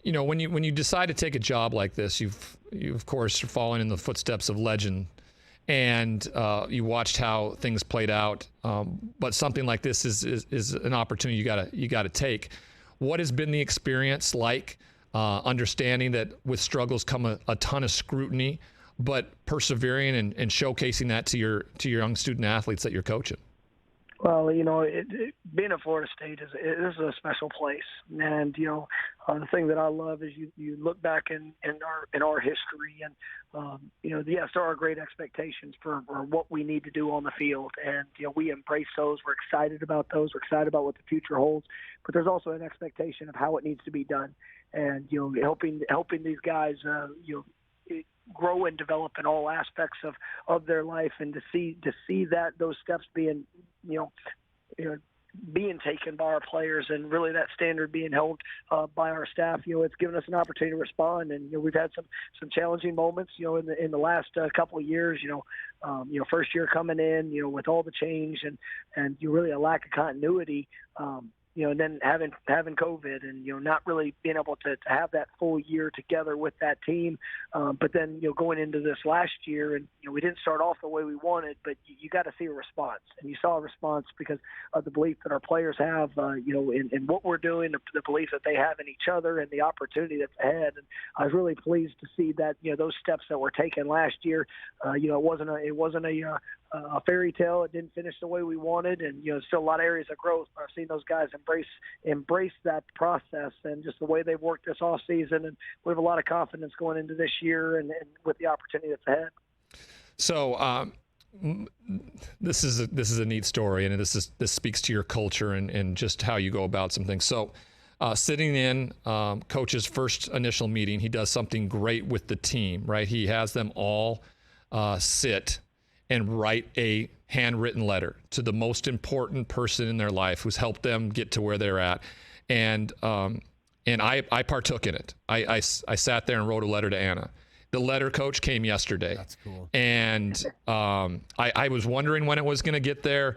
when you decide to take a job like this, you of course are following in the footsteps of legend, and you watched how things played out. But something like this is an opportunity you gotta take. What has been the experience like? Understanding that with struggles come a ton of scrutiny, but persevering and showcasing that to your young student athletes that you're coaching. Well, being at Florida State is a special place, and the thing that I love is you look back in our history, and yes, there are great expectations for what we need to do on the field, and we embrace those. We're excited about those. We're excited about what the future holds, but there's also an expectation of how it needs to be done, and helping these guys grow and develop in all aspects of their life, and to see that those steps being being taken by our players, and really that standard being held by our staff. It's given us an opportunity to respond, and we've had some challenging moments in the last couple of years. First year coming in, with all the change and really a lack of continuity. And then having COVID and, not really being able to have that full year together with that team. But then, going into this last year, and, we didn't start off the way we wanted, but you got to see a response. And you saw a response because of the belief that our players have, in what we're doing, the belief that they have in each other, and the opportunity that's ahead. And I was really pleased to see that, those steps that were taken last year, it wasn't a fairy tale. It didn't finish the way we wanted, and still a lot of areas of growth. I've seen those guys embrace that process, and just the way they've worked this off season, and we have a lot of confidence going into this year and with the opportunity that's ahead. So this is a neat story, and this speaks to your culture and just how you go about some things. So sitting in coach's first initial meeting, he does something great with the team, right? He has them all sit and write a handwritten letter to the most important person in their life who's helped them get to where they're at. And I partook in it. I sat there and wrote a letter to Anna. The letter, Coach, came yesterday. That's cool. And I was wondering when it was going to get there,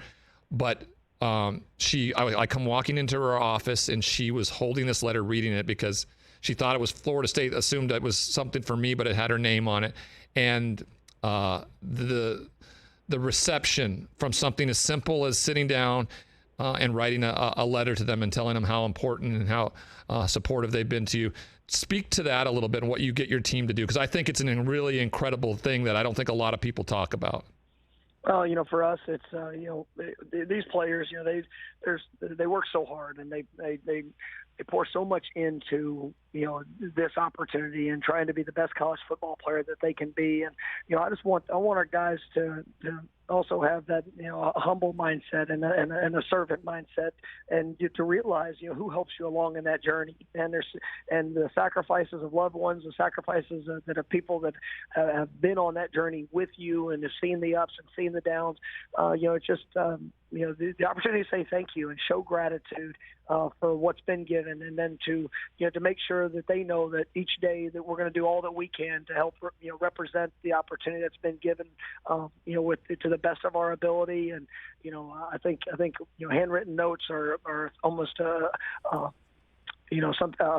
but I come walking into her office, and she was holding this letter, reading it, because she thought it was Florida State, assumed it was something for me, but it had her name on it. And the reception from something as simple as sitting down and writing a letter to them and telling them how important and how supportive they've been to you. Speak to that a little bit and what you get your team to do, because I think it's a really incredible thing that I don't think a lot of people talk about. Well, for us, it's these players, they work so hard, and they pour so much into this opportunity and trying to be the best college football player that they can be. And I want our guys to also have that a humble mindset and a servant mindset, and to realize who helps you along in that journey, and the sacrifices of loved ones, the sacrifices that of people that have been on that journey with you and have seen the ups and seen the downs. It's just the opportunity to say thank you and show gratitude for what's been given, and then to make sure that they know that each day that we're going to do all that we can to help represent the opportunity that's been given to the best of our ability. And I think handwritten notes are almost some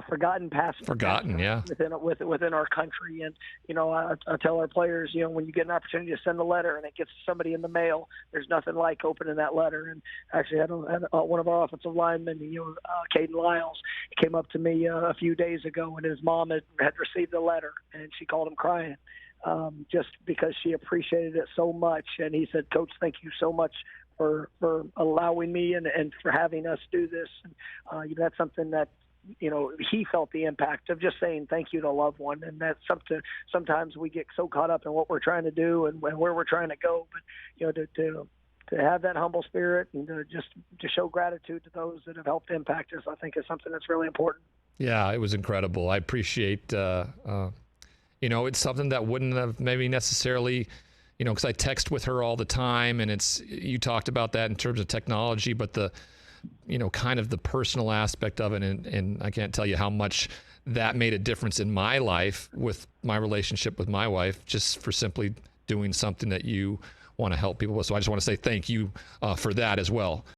forgotten past. Yeah. Within our country, and I tell our players, when you get an opportunity to send a letter and it gets somebody in the mail, there's nothing like opening that letter. And actually, had one of our offensive linemen, Caden Lyles, came up to me a few days ago, and his mom had received the letter, and she called him crying, just because she appreciated it so much. And he said, "Coach, thank you so much for allowing me and for having us do this." And that's something that he felt the impact of, just saying thank you to a loved one. And that's something sometimes we get so caught up in what we're trying to do and where we're trying to go. But, to have that humble spirit and to show gratitude to those that have helped impact us, I think is something that's really important. Yeah, it was incredible. I appreciate, it's something that wouldn't have maybe necessarily, because I text with her all the time, and you talked about that in terms of technology, but the kind of the personal aspect of it. And I can't tell you how much that made a difference in my life with my relationship with my wife, just for simply doing something that you want to help people with. So I just want to say thank you for that as well.